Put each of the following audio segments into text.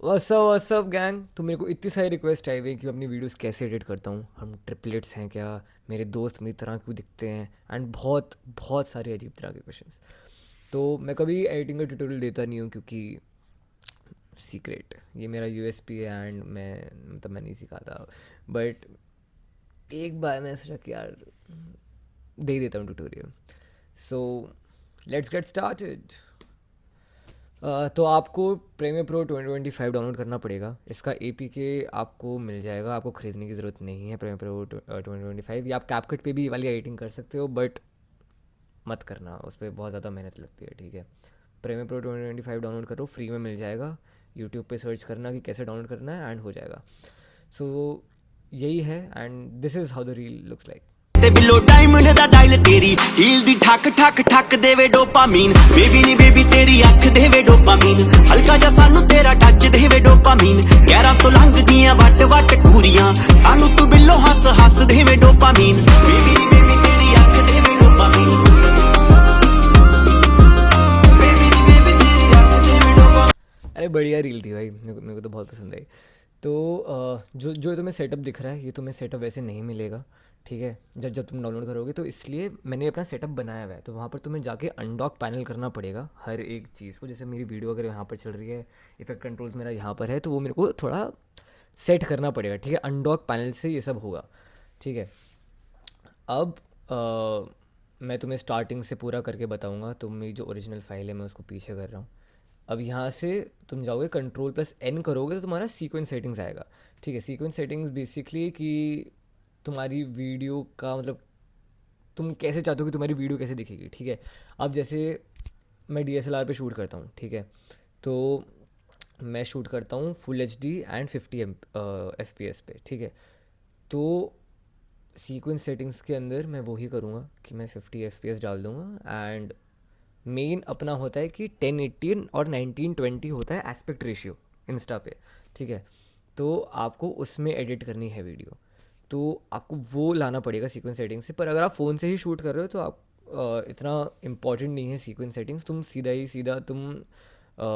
WhatsApp gang. तो मेरे को इतनी सारी रिक्वेस्ट आई हुई है कि मैं अपनी वीडियोस कैसे एडिट करता हूँ, हम ट्रिपलेट्स हैं क्या, मेरे दोस्त मेरी तरह क्यों दिखते हैं, एंड बहुत बहुत सारे अजीब तरह के क्वेश्चंस। तो मैं कभी एडिटिंग का ट्यूटोरियल देता नहीं हूँ क्योंकि सीक्रेट ये मेरा यूएसपी है एंड मैं नहीं सिखाता। बट एक बार मैंने सोचा कि यार दे ही देता हूँ tutorial. So let's get started. तो आपको प्रीमियर प्रो 2025 डाउनलोड करना पड़ेगा। इसका एपीके आपको मिल जाएगा, आपको ख़रीदने की ज़रूरत नहीं है प्रीमियर प्रो 2025। या आप कैपकट पे भी ये वाली एडिटिंग कर सकते हो, बट मत करना, उस पर बहुत ज़्यादा मेहनत लगती है। ठीक है, प्रीमियर प्रो 2025 डाउनलोड करो, फ्री में मिल जाएगा। यूट्यूब पे सर्च करना कि कैसे डाउनलोड करना है एंड हो जाएगा। सो यही है, and this is how the reel looks like. ਤੇ ਬਿਲੋ ਡਾਇਮੰਡ ਦਾ ਡਾਇਲ ਤੇਰੀ ਹੀਲ ਦੀ ਠੱਕ ਠੱਕ ਠੱਕ ਦੇਵੇ ਡੋਪਾਮੀਨ ਬੇਬੀ ਨੀ ਬੇਬੀ ਤੇਰੀ ਅੱਖ ਦੇਵੇ ਡੋਪਾਮੀਨ ਹਲਕਾ ਜਿਹਾ ਸਾਨੂੰ ਤੇਰਾ ਟੱਚ ਦੇਵੇ ਡੋਪਾਮੀਨ ਗਹਿਰਾਂ ਤੋਂ ਲੰਘਦੀਆਂ ਵੱਟ ਵੱਟ ਘੂਰੀਆਂ ਸਾਨੂੰ ਤੂੰ ਬਿੱਲੋ ਹੱਸ ਹੱਸ ਦੇਵੇ ਡੋਪਾਮੀਨ ਬੇਬੀ ਨੀ ਬੇਬੀ ਤੇਰੀ ਅੱਖ ਦੇਵੇ ਡੋਪਾਮੀਨ ਬੇਬੀ ਨੀ ਬੇਬੀ ਤੇਰੀ ਅੱਖ ਦੇਵੇ ਡੋਪਾਮੀਨ। अरे बढ़िया रील थी भाई, मेरे को तो बहुत पसंद आई। तो जो जो तुम्हें सेटअप दिख रहा है, ये तुम्हें सेटअप वैसे नहीं मिलेगा। ठीक है, जब जब तुम डाउनलोड करोगे तो इसलिए मैंने अपना सेटअप बनाया हुआ है। तो वहाँ पर तुम्हें जाके अनडॉक पैनल करना पड़ेगा हर एक चीज़ को। जैसे मेरी वीडियो अगर यहाँ पर चल रही है, इफेक्ट कंट्रोल्स मेरा यहाँ पर है, तो वो मेरे को थोड़ा सेट करना पड़ेगा। ठीक है, अनडॉक पैनल से ये सब होगा। ठीक है, अब मैं तुम्हें स्टार्टिंग से पूरा करके बताऊंगा। तो मेरी जो ओरिजिनल फाइल है मैं उसको पीछे कर रहा हूँ। अब यहाँ से तुम जाओगे, कंट्रोल+N करोगे तो तुम्हारा सीक्वेंस सेटिंग्स आएगा। ठीक है, सीक्वेंस सेटिंग्स बेसिकली कि तुम्हारी वीडियो का मतलब तुम कैसे चाहते हो कि तुम्हारी वीडियो कैसे दिखेगी। ठीक है, अब जैसे मैं DSLR पे शूट करता हूँ। ठीक है, तो मैं शूट करता हूँ फुल HD एंड 50 FPS पे। ठीक है, तो सीक्वेंस सेटिंग्स के अंदर मैं वही करूँगा कि मैं 50 FPS डाल दूँगा। एंड मेन अपना होता है कि 1080 और 1920 होता है एस्पेक्ट रेशियो इंस्टा पे। ठीक है, तो आपको उसमें एडिट करनी है वीडियो, तो आपको वो लाना पड़ेगा सीक्वेंस सेटिंग से। पर अगर आप फ़ोन से ही शूट कर रहे हो तो आप इतना इम्पॉर्टेंट नहीं है सीक्वेंस सेटिंग्स। तुम सीधा ही सीधा तुम अ,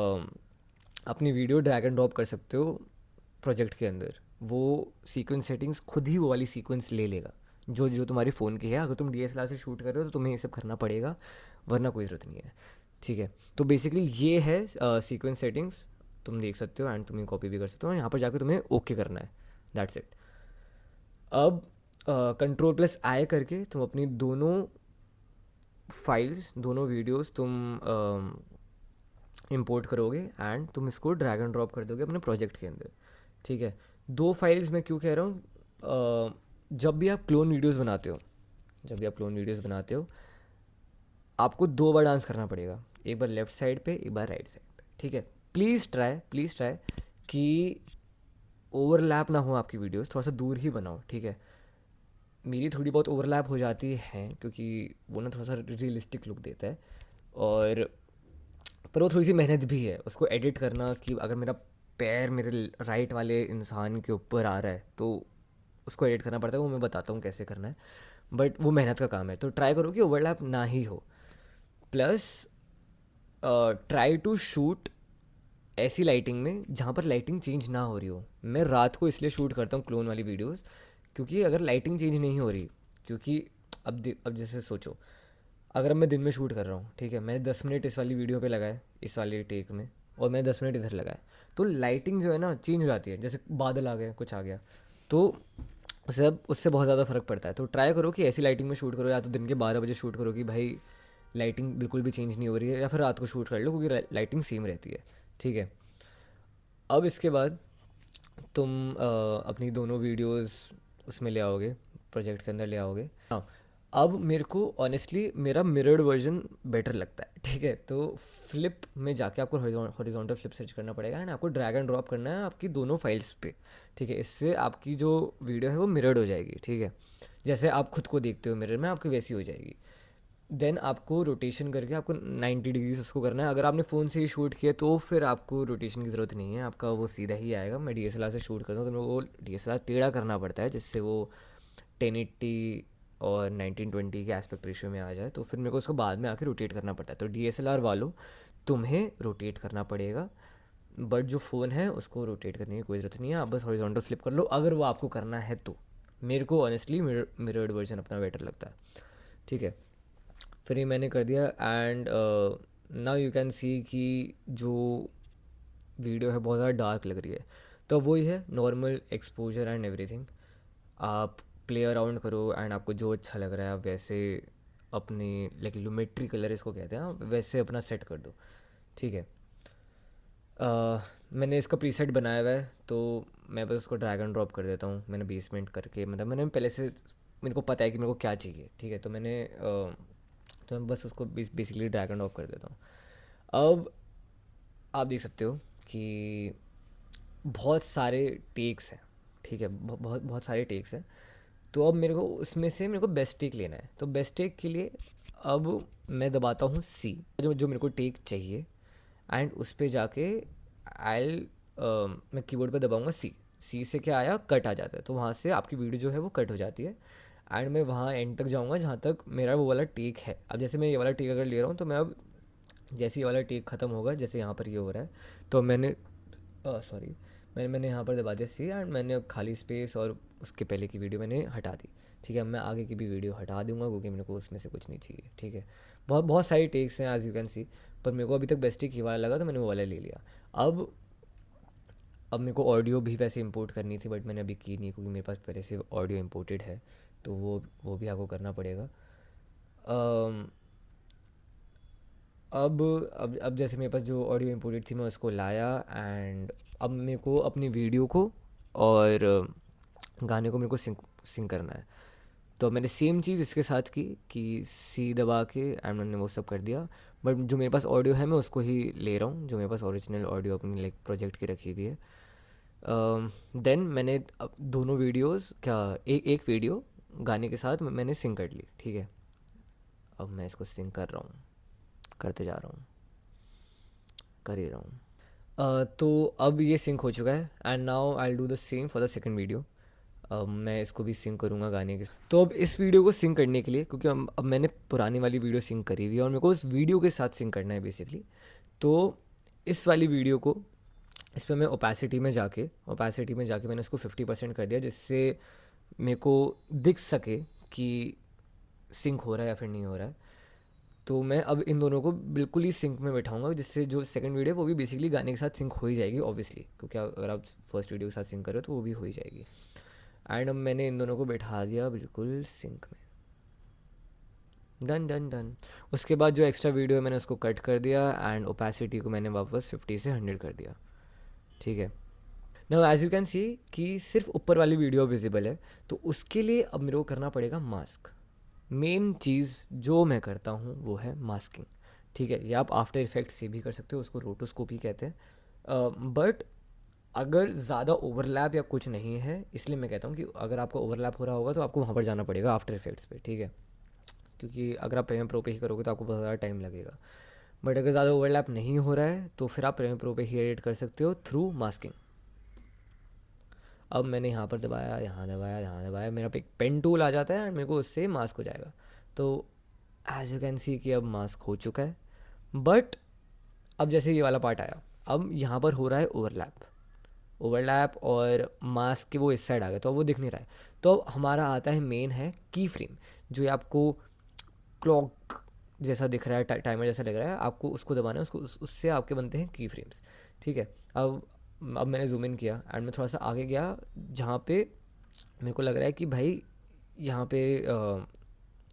अपनी वीडियो ड्रैग एंड ड्रॉप कर सकते हो प्रोजेक्ट के अंदर। वो सीक्वेंस सेटिंग्स खुद ही वो वाली सीक्वेंस ले लेगा जो जो तुम्हारी फ़ोन की है। अगर तुम DSLR से शूट कर रहे हो तो तुम्हें ये सब करना पड़ेगा, वरना कोई ज़रूरत नहीं है। ठीक है, तो बेसिकली ये है सीक्वेंस सेटिंग्स। तुम देख सकते हो एंड तुम्हें कॉपी भी कर सकते हो, यहाँ पर जाकर तुम्हें ओके करना है। That's it. अब कंट्रोल+I करके तुम अपनी दोनों फाइल्स, दोनों वीडियोस तुम इंपोर्ट करोगे एंड तुम इसको ड्रैग एंड ड्रॉप कर दोगे अपने प्रोजेक्ट के अंदर। ठीक है, दो फाइल्स मैं क्यों कह रहा हूँ, जब भी आप क्लोन वीडियोस बनाते हो, जब भी आप क्लोन वीडियोस बनाते हो आपको दो बार डांस करना पड़ेगा, एक बार लेफ्ट साइड पे, एक बार राइट साइड पे। ठीक है, प्लीज़ ट्राई कि ओवरलैप ना हो आपकी वीडियोस, थोड़ा सा दूर ही बनाओ। ठीक है, मेरी थोड़ी बहुत ओवरलैप हो जाती है क्योंकि वो ना थोड़ा सा रियलिस्टिक लुक देता है। और पर वो थोड़ी सी मेहनत भी है उसको एडिट करना, कि अगर मेरा पैर मेरे राइट वाले इंसान के ऊपर आ रहा है तो उसको एडिट करना पड़ता है। वो मैं बताता हूँ कैसे करना है, बट वो मेहनत का काम है। तो ट्राई करो कि ओवरलैप ना ही हो। प्लस ट्राई टू शूट ऐसी लाइटिंग में जहाँ पर लाइटिंग चेंज ना हो रही हो। मैं रात को इसलिए शूट करता हूँ क्लोन वाली वीडियोस, क्योंकि अगर लाइटिंग चेंज नहीं हो रही, क्योंकि अब जैसे सोचो, अगर मैं दिन में शूट कर रहा हूँ, ठीक है, मैंने 10 मिनट इस वाली वीडियो पे लगाए, इस वाले टेक में, और मैंने 10 मिनट इधर लगाए, तो लाइटिंग जो है ना चेंज हो जाती है। जैसे बादल आ गए, कुछ आ गया, तो उससे बहुत ज़्यादा फ़र्क पड़ता है। तो ट्राई करो कि ऐसी लाइटिंग में शूट करो, या तो दिन के 12 बजे शूट करो कि भाई लाइटिंग बिल्कुल भी चेंज नहीं हो रही है, या फिर रात को शूट कर लो क्योंकि लाइटिंग सेम रहती है। ठीक है, अब इसके बाद तुम अपनी दोनों वीडियोस उसमें ले आओगे, प्रोजेक्ट के अंदर ले आओगे। हाँ, अब मेरे को ऑनेस्टली मेरा मिरर्ड वर्जन बेटर लगता है। ठीक है, तो फ्लिप में जाके आपको हॉरिजॉन्टल फ्लिप सर्च करना पड़ेगा एंड आपको ड्रैग एंड ड्रॉप करना है आपकी दोनों फाइल्स पे। ठीक है, इससे आपकी जो वीडियो है वो मिरर्ड हो जाएगी। ठीक है, जैसे आप खुद को देखते हो मिरर में, आपकी वैसी हो जाएगी। देन आपको रोटेशन करके आपको 90 डिग्रीज उसको करना है। अगर आपने फ़ोन से ही शूट किया तो फिर आपको रोटेशन की ज़रूरत नहीं है, आपका वो सीधा ही आएगा। मैं DSLR से शूट करता हूँ तो मेरे को DSLR टेढ़ा करना पड़ता है जिससे वो 1080 और 1920 के एस्पेक्ट रेशियो में आ जाए। तो फिर मेरे को उसको बाद में आके रोटेट करना पड़ता है। तो DSLR वालों, तुम्हें रोटेट करना पड़ेगा बट जो फ़ोन है उसको रोटेट करने की कोई ज़रूरत नहीं है, आप बस हॉरिजॉन्टल फ्लिप कर लो अगर वो आपको करना है तो। मेरे को ऑनेस्टली मिरर्ड वर्जन अपना बेटर लगता है, ठीक है। फिर ये मैंने कर दिया and now you can see कि जो वीडियो है बहुत ज़्यादा डार्क लग रही है, तो वही है नॉर्मल एक्सपोजर एंड एवरीथिंग। आप प्ले अराउंड करो एंड आपको जो अच्छा लग रहा है आप वैसे अपनी लाइक लूमेट्री कलर इसको कहते हैं, आप वैसे अपना सेट कर दो, ठीक है। मैंने इसका प्रीसेट बनाया हुआ है तो मैं बस उसको ड्रैग एंड ड्रॉप कर देता हूँ। मैंने बेसमेंट करके मतलब मैंने पहले से मेरे को पता है कि मेरे को क्या चाहिए, ठीक है। तो तो मैं बस उसको बेसिकली ड्रैग एंड ड्रॉप कर देता हूँ। अब आप देख सकते हो कि बहुत सारे टेक्स हैं, ठीक है। बहुत बहुत सारे टेक्स हैं। तो अब मेरे को उसमें से मेरे को बेस्ट टेक लेना है, तो बेस्ट टेक के लिए अब मैं दबाता हूँ सी, जो जो मेरे को टेक चाहिए, एंड उस पे जाके आई मैं कीबोर्ड पे दबाऊंगा सी। सी से क्या आया, कट आ जाता है, तो वहाँ से आपकी वीडियो जो है वो कट हो जाती है एंड मैं वहाँ एंड तक जाऊँगा जहाँ तक मेरा वो वाला टेक है। अब जैसे मैं ये वाला टेक अगर ले रहा हूँ तो मैं अब जैसे ये वाला टेक ख़त्म होगा, जैसे यहाँ पर ये हो रहा है, तो मैंने सॉरी मैंने यहाँ पर दबा दिया सी एंड मैंने खाली स्पेस और उसके पहले की वीडियो मैंने हटा दी, ठीक है। मैं आगे की भी वीडियो हटा दूंगा क्योंकि मेरे को उसमें से कुछ नहीं चाहिए, ठीक है। बहुत बहुत सारी टेक्स हैं एज यू कैन सी, पर मेरे को अभी तक बेस्ट टेक ये वाला लगा तो मैंने वो वाला ले लिया। अब अब मेरे को ऑडियो भी वैसे इंपोर्ट करनी थी बट मैंने अभी की नहीं क्योंकि मेरे पास पहले से ऑडियो इंपोर्टेड है, तो वो भी आपको करना पड़ेगा। अम, अब जैसे मेरे पास जो ऑडियो इंपोर्टेड थी मैं उसको लाया एंड अब मेरे को अपनी वीडियो को और गाने को मेरे को सिंक करना है। तो मैंने सेम चीज़ इसके साथ की कि सी दबा के एंड मैंने वो सब कर दिया। बट जो मेरे पास ऑडियो है मैं उसको ही ले रहा हूँ, जो मेरे पास ओरिजिनल ऑडियो अपनी लाइक प्रोजेक्ट की रखी हुई है। देन मैंने अब दोनों वीडियोस क्या एक वीडियो गाने के साथ मैंने सिंक कर ली, ठीक है। अब मैं इसको सिंक कर रहा हूँ, करते जा रहा हूँ, कर ही रहा हूँ। तो अब ये सिंक हो चुका है and now I do the same for the second video. अब मैं इसको भी सिंक करूँगा गाने के। तो अब इस वीडियो को सिंक करने के लिए, क्योंकि अब मैंने पुरानी वाली वीडियो सिंक करी हुई है और मेरे को उस वीडियो के साथ सिंक करना है बेसिकली, तो इस वाली वीडियो को इस पर मैं ओपेसिटी में जाके मैंने उसको 50% कर दिया जिससे मेरे को दिख सके कि सिंक हो रहा है या फिर नहीं हो रहा है। तो मैं अब इन दोनों को बिल्कुल ही सिंक में बैठाऊंगा जिससे जो सेकंड वीडियो वो भी बेसिकली गाने के साथ सिंक हो ही जाएगी ऑब्वियसली, क्योंकि अगर आप फर्स्ट वीडियो के साथ सिंक करो तो वो भी हो ही जाएगी। एंड अब मैंने इन दोनों को बैठा दिया बिल्कुल सिंक में, डन डन डन। उसके बाद जो एक्स्ट्रा वीडियो है मैंने उसको कट कर दिया एंड ओपेसिटी को मैंने वापस 50 से 100 कर दिया, ठीक है। Now as you can see कि सिर्फ ऊपर वाली वीडियो विजिबल है, तो उसके लिए अब मेरे को करना पड़ेगा मास्क। मेन चीज़ जो मैं करता हूँ वो है मास्किंग, ठीक है। ये आप आफ्टर इफेक्ट से भी कर सकते हो, उसको रोटोस्कोपी कहते हैं। बट अगर ज़्यादा ओवरलैप या कुछ नहीं है, इसलिए मैं कहता हूँ कि अगर आपको ओवरलैप हो रहा होगा तो आपको वहाँ पर जाना पड़ेगा आफ्टर इफेक्ट्स पे, ठीक है। क्योंकि अगर आप प्रीमियर प्रो पे ही करोगे तो आपको बहुत ज़्यादा टाइम लगेगा। बट अगर ज़्यादा ओवरलैप नहीं हो रहा है तो फिर आप प्रीमियर प्रो पे ही एडिट कर सकते हो थ्रू मास्किंग। अब मैंने यहाँ पर दबाया, यहाँ दबाया, यहाँ दबाया, मेरा एक पेन टूल आ जाता है और मेरे को उससे मास्क हो जाएगा। तो एज यू कैन सी कि अब मास्क हो चुका है। बट अब जैसे ये वाला पार्ट आया, अब यहाँ पर हो रहा है ओवरलैप और मास्क के वो इस साइड आ गए तो अब वो दिख नहीं रहा है। तो अब हमारा आता है मेन है की फ्रेम, जो ये आपको क्लॉक जैसा दिख रहा है, टाइमर जैसा लग रहा है, आपको उसको दबाना है, उसको उससे आपके बनते हैं की फ्रेम्स, ठीक है। अब मैंने जूम इन किया एंड मैं थोड़ा सा आगे गया जहाँ पे मेरे को लग रहा है कि भाई यहाँ पे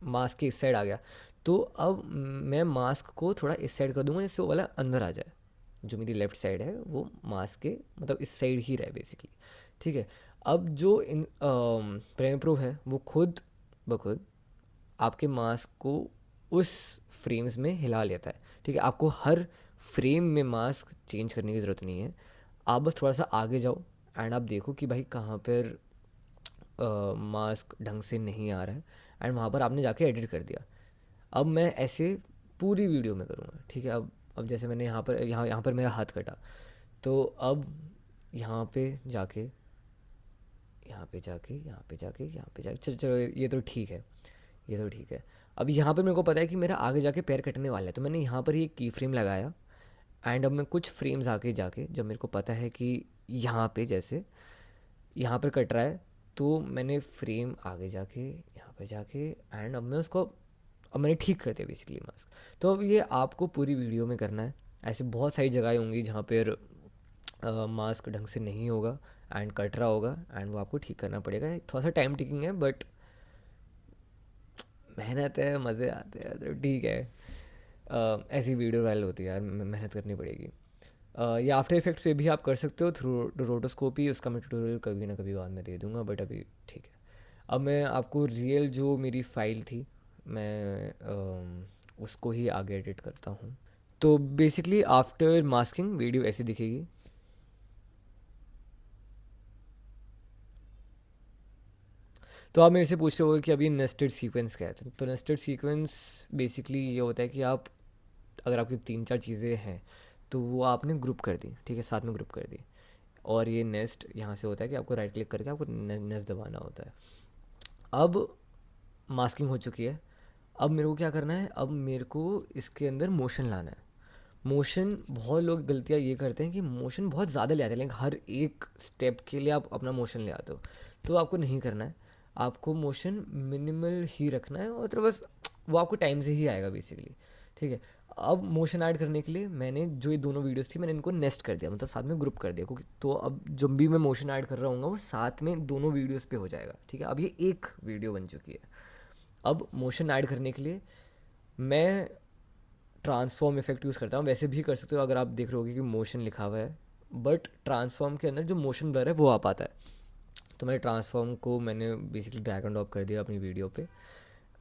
मास्क के इस साइड आ गया, तो अब मैं मास्क को थोड़ा इस साइड कर दूंगा जिससे वो वाला अंदर आ जाए। जो मेरी लेफ़्ट साइड है वो मास्क के मतलब इस साइड ही रहे बेसिकली, ठीक है। अब जो इन प्रीमियर प्रो है वो खुद ब खुद आपके मास्क को उस फ्रेम्स में हिला लेता है, ठीक है। आपको हर फ्रेम में मास्क चेंज करने की ज़रूरत नहीं है, आप बस थोड़ा सा आगे जाओ एंड आप देखो कि भाई कहाँ पर मास्क ढंग से नहीं आ रहा है एंड वहाँ पर आपने जाके एडिट कर दिया। अब मैं ऐसे पूरी वीडियो में करूँगा, ठीक है। अब जैसे मैंने यहाँ पर मेरा हाथ कटा, तो अब यहाँ पे जाके यहाँ पे जाके यहाँ पे जाके यहाँ पे जाके चलो चलो ये तो ठीक है, ये तो ठीक है। अब यहाँ पे मेरे को पता है कि मेरा आगे जाके पैर कटने वाला है, तो मैंने यहाँ पर ही एक की फ्रेम लगाया एंड अब मैं कुछ फ्रेम्स आगे जाके जब मेरे को पता है कि यहाँ पे जैसे यहाँ पर कट रहा है, तो मैंने फ्रेम आगे जाके यहाँ पर जाके एंड अब मैं उसको अब मैंने ठीक कर दिया बेसिकली मास्क। तो अब ये आपको पूरी वीडियो में करना है। ऐसे बहुत सारी जगहें होंगी जहाँ पर मास्क ढंग से नहीं होगा एंड कट रहा होगा एंड वो आपको ठीक करना पड़ेगा। थोड़ा सा टाइम टेकिंग है बट मेहनत है, मज़े आते हैं, तो ठीक है। ऐसी वीडियो वायरल होती है यार, मेहनत करनी पड़ेगी। ये आफ्टर इफेक्ट्स पे भी आप कर सकते हो थ्रू रोटोस्कोपी, उसका मैं ट्यूटोरियल कभी ना कभी बाद में दे दूंगा, बट अभी ठीक है। अब मैं आपको रियल जो मेरी फ़ाइल थी मैं उसको ही आगे एडिट करता हूँ। तो बेसिकली आफ्टर मास्किंग वीडियो ऐसी दिखेगी। तो आप मेरे से पूछ रहे हो कि अभी नेस्टेड सीक्वेंस क्या है। तो नेस्टेड सीक्वेंस बेसिकली ये होता है कि आप अगर आपकी 3-4 चीज़ें हैं तो वो आपने ग्रुप कर दी, ठीक है, साथ में ग्रुप कर दी। और ये नेस्ट यहाँ से होता है कि आपको राइट क्लिक करके आपको नेस्ट दबाना होता है। अब मास्किंग हो चुकी है, अब मेरे को क्या करना है, अब मेरे को इसके अंदर मोशन लाना है। मोशन, बहुत लोग गलतियाँ ये करते हैं कि मोशन बहुत ज़्यादा ले आते हैं, लेकिन हर एक स्टेप के लिए आप अपना मोशन ले आते हो, तो आपको नहीं करना है। आपको मोशन मिनिमल ही रखना है और तो बस वो आपको टाइम से ही आएगा बेसिकली, ठीक है। अब मोशन ऐड करने के लिए मैंने जो ये दोनों वीडियोस थी मैंने इनको नेस्ट कर दिया, मतलब साथ में ग्रुप कर दिया, क्योंकि तो अब जब भी मैं मोशन ऐड कर रहा हूँ वो साथ में दोनों वीडियोस पे हो जाएगा, ठीक है। अब ये एक वीडियो बन चुकी है। अब मोशन ऐड करने के लिए मैं ट्रांसफॉर्म इफेक्ट यूज़ करता हूँ। वैसे भी कर सकते हो, अगर आप देख रहे होगे कि मोशन लिखा हुआ है, बट ट्रांसफॉर्म के अंदर जो मोशन ब्लर है वो आ पाता है। तो मैं ट्रांसफॉर्म को मैंने बेसिकली ड्रैग एंड ड्रॉप कर दिया अपनी वीडियो पे,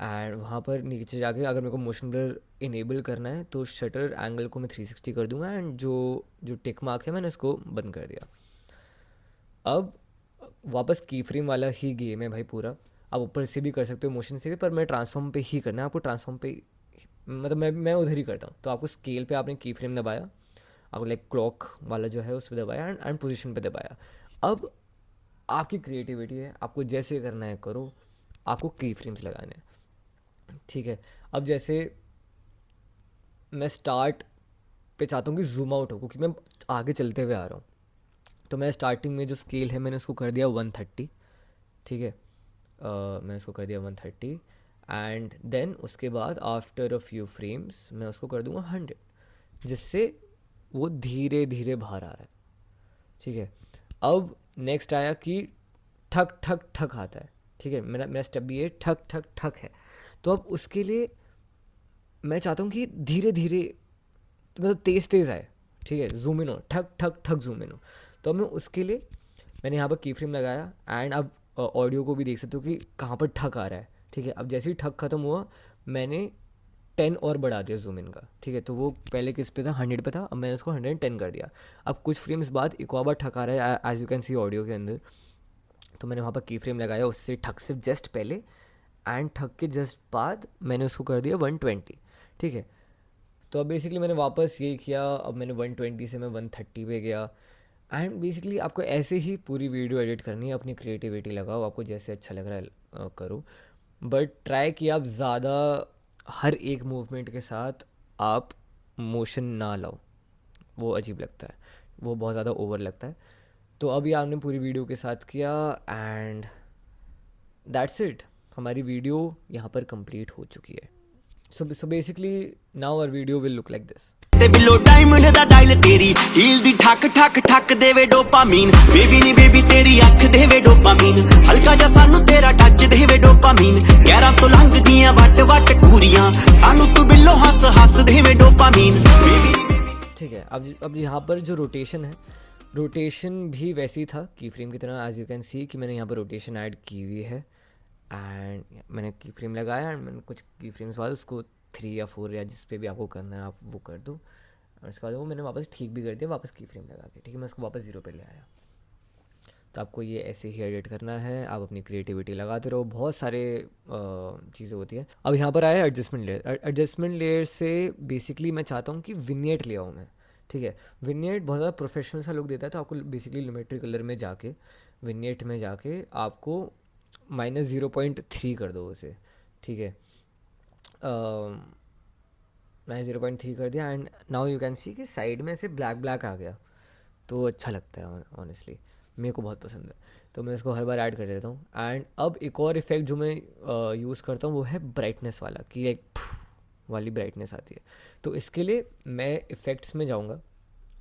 एंड वहाँ पर नीचे जाके अगर मेरे को मोशन ब्लर इनेबल करना है तो शटर एंगल को मैं 360 कर दूंगा, एंड जो जो टिक मार्क है मैंने इसको बंद कर दिया। अब वापस की फ्रेम वाला ही गेम है भाई पूरा। आप ऊपर से भी कर सकते हो, मोशन से भी, पर मैं ट्रांसफॉर्म पे ही करना है आपको। ट्रांसफॉर्म पे मतलब मैं उधर ही करता हूँ। तो आपको स्केल पे आपने की फ्रेम दबाया, आपको लाइक क्लॉक वाला जो है उस पर दबाया एंड पोजीशन पे दबाया। अब आपकी क्रिएटिविटी है, आपको जैसे करना है करो, आपको की फ्रेम्स लगाने हैं, ठीक है। अब जैसे मैं स्टार्ट पे चाहता हूँ कि जूम आउट हो, क्योंकि मैं आगे चलते हुए आ रहा हूँ। तो मैं स्टार्टिंग में जो स्केल है मैंने उसको कर दिया 130, ठीक है। मैंने उसको कर दिया 130 एंड देन उसके बाद आफ्टर अ फ्यू फ्रेम्स मैं उसको कर दूंगा 100, जिससे वो धीरे धीरे बाहर आ रहा है, ठीक है। अब नेक्स्ट आया कि ठक ठक ठक आता है, ठीक है। मेरा स्टेप भी ये ठक ठक ठक है। तो अब उसके लिए मैं चाहता हूँ कि धीरे धीरे, मतलब तेज़ तेज़ आए, ठीक है, जूम इन हो, ठक ठक ठक जूम इन हो। तो अब मैं उसके लिए मैंने यहाँ पर की फ्रेम लगाया एंड अब ऑडियो को भी देख सकते हो कि कहाँ पर ठक आ रहा है, ठीक है। अब जैसे ही ठक ख़त्म हुआ मैंने 10 और बढ़ा दिया जूम इन का, ठीक है। तो वो पहले किस पे था, 100 पे था, अब मैंने उसको 110 कर दिया। अब कुछ फ्रेम्स बाद एक और बार ठक आ रहा है as you can see audio के अंदर। तो मैंने वहाँ पर की फ्रेम लगाया उससे ठक से जस्ट पहले, एंड ठक के जस्ट बाद मैंने उसको कर दिया 120, ठीक है। तो अब बेसिकली मैंने वापस यही किया, अब मैंने 120 से मैं 130 पे गया। एंड बेसिकली आपको ऐसे ही पूरी वीडियो एडिट करनी है, अपनी क्रिएटिविटी लगाओ, आपको जैसे अच्छा लग रहा है करो, बट ट्राई कि आप ज़्यादा हर एक मूवमेंट के साथ आप मोशन ना लाओ, वो अजीब लगता है, वो बहुत ज़्यादा ओवर लगता है। तो अभी आपने पूरी वीडियो के साथ किया एंड दैट्स इट, हमारी वीडियो यहाँ पर कंप्लीट हो चुकी है। So basically now our video will look like this. ਤੇ ਬਿਲੋ ਡਾਇਮੰਡ ਦਾ ਡਾਇਲ ਤੇਰੀ ਹੀਲ ਦੀ ਠੱਕ ਠੱਕ ਠੱਕ ਦੇਵੇ ਡੋਪਾਮੀਨ ਬੇਬੀ ਨੀ ਬੇਬੀ ਤੇਰੀ ਅੱਖ ਦੇਵੇ ਡੋਪਾਮੀਨ ਹਲਕਾ ਜਿਹਾ ਸਾਨੂੰ ਤੇਰਾ ਟੱਚ ਦੇਵੇ ਡੋਪਾਮੀਨ ਗਹਿਰਾਂ ਤੋਂ ਲੰਘਦੀਆਂ ਵੱਟ ਵੱਟ ਘੂਰੀਆਂ ਸਾਨੂੰ ਤੂੰ ਬਿੱਲੋ ਹੱਸ ਹੱਸ ਦੇਵੇ ਡੋਪਾਮੀਨ ਬੇਬੀ ठीक है। अब यहाँ पर जो रोटेशन है, रोटेशन भी वैसी था की फ्रेम की तरह, एज यू कैन सी कि मैंने यहाँ पर रोटेशन ऐड की हुई है एंड मैंने की फ्रेम लगाया एंड मैंने कुछ की फ्रेम्स बाद उसको 3 या 4 या जिस पे भी आपको करना है आप वो कर दो, और उसके बाद वो मैंने वापस ठीक भी कर दिया, वापस की फ्रेम लगा के, ठीक है। मैं उसको वापस 0 पे ले आया। तो आपको ये ऐसे ही एडिट करना है, आप अपनी क्रिएटिविटी लगाते रहो, बहुत सारे चीज़ें होती हैं। अब यहाँ पर आया एडजस्टमेंट लेयर। एडजस्टमेंट लेयर से बेसिकली मैं चाहता हूँ कि विनियट ले आऊँ मैं, ठीक है। विनियट बहुत ज़्यादा प्रोफेशनल सा लुक देता है, तो आपको बेसिकली लिमेट्री कलर में जाके विनियट में जाके आपको -0.3 कर दो उसे, ठीक है। मैंने 0.3 कर दिया and now you can see कि साइड में से ब्लैक ब्लैक आ गया, तो अच्छा लगता है ऑनेस्टली, मेरे को बहुत पसंद है, तो मैं इसको हर बार ऐड कर देता हूँ। एंड अब एक और इफेक्ट जो मैं यूज़ करता हूँ वो है ब्राइटनेस वाला, कि एक वाली ब्राइटनेस आती है। तो इसके लिए मैं इफ़ेक्ट्स में जाऊँगा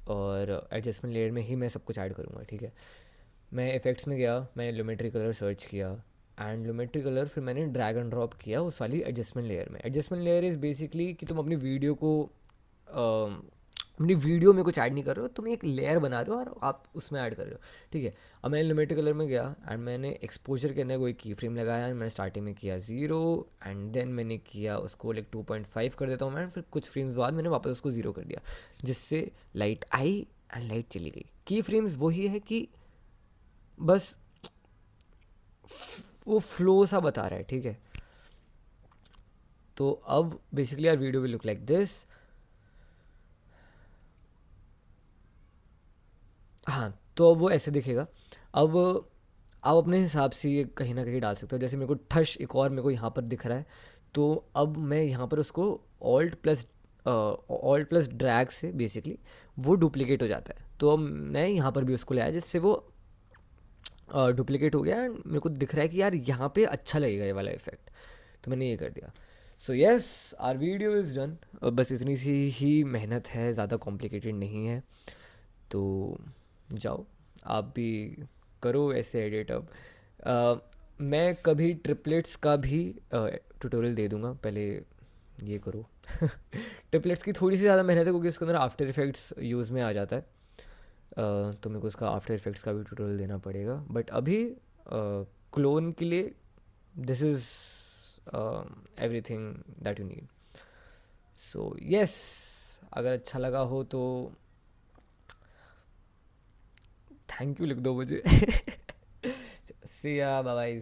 और एडजस्टमेंट लेयर में ही मैं सब कुछ ऐड करूँगा, ठीक है। मैं इफ़ेक्ट्स में गया, मैंने ल्यूमेट्री कलर सर्च किया एंड ल्यूमेट्री कलर फिर मैंने ड्रैग एंड ड्रॉप किया उस वाली एडजस्टमेंट लेयर में। एडजस्टमेंट लेयर इज़ बेसिकली कि तुम अपनी वीडियो को अपनी वीडियो में कुछ ऐड नहीं कर रहे हो, तुम एक लेयर बना रहे हो और आप उसमें ऐड कर रहे हो, ठीक है। अब मैंने ल्यूमेट्री कलर में गया एंड मैंने एक्सपोजर के अंदर कोई की फ्रेम लगाया एंड मैंने स्टार्टिंग में किया 0 एंड देन मैंने किया उसको लाइक 2.5 कर देता हूँ मैं, फिर कुछ फ्रेम्स बाद मैंने वापस उसको 0 कर दिया, जिससे लाइट आई एंड लाइट चली गई। की फ्रेम्स वही है कि बस वो फ्लो सा बता रहा है, ठीक है। तो अब basically our video will look like this. हाँ, तो अब वो ऐसे दिखेगा। अब आप अपने हिसाब से ये कहीं ना कहीं डाल सकते हो, जैसे मेरे को ठश एक और मेरे को यहाँ पर दिख रहा है, तो अब मैं यहाँ पर उसको ऑल्ट प्लस ड्रैग से बेसिकली वो डुप्लीकेट हो जाता है। तो अब मैं यहाँ पर भी उसको ले आया जिससे वो डुप्लीकेट हो गया एंड मेरे को दिख रहा है कि यार यहाँ पे अच्छा लगेगा ये वाला इफेक्ट, तो मैंने ये कर दिया। So yes, our video is done. बस इतनी सी ही मेहनत है, ज़्यादा कॉम्प्लिकेटेड नहीं है, तो जाओ आप भी करो ऐसे एडिट। अब मैं कभी ट्रिपलेट्स का भी ट्यूटोरियल दे दूंगा, पहले ये करो। ट्रिपलेट्स की थोड़ी सी ज़्यादा मेहनत है क्योंकि इसके अंदर आफ्टर इफेक्ट्स यूज़ में आ जाता है, तो मेरे को उसका आफ्टर इफेक्ट्स का भी ट्यूटोरियल देना पड़ेगा, बट अभी क्लोन के लिए this is everything that you need. So yes, अगर अच्छा लगा हो तो थैंक यू लिख दो मुझे। सी या बाय।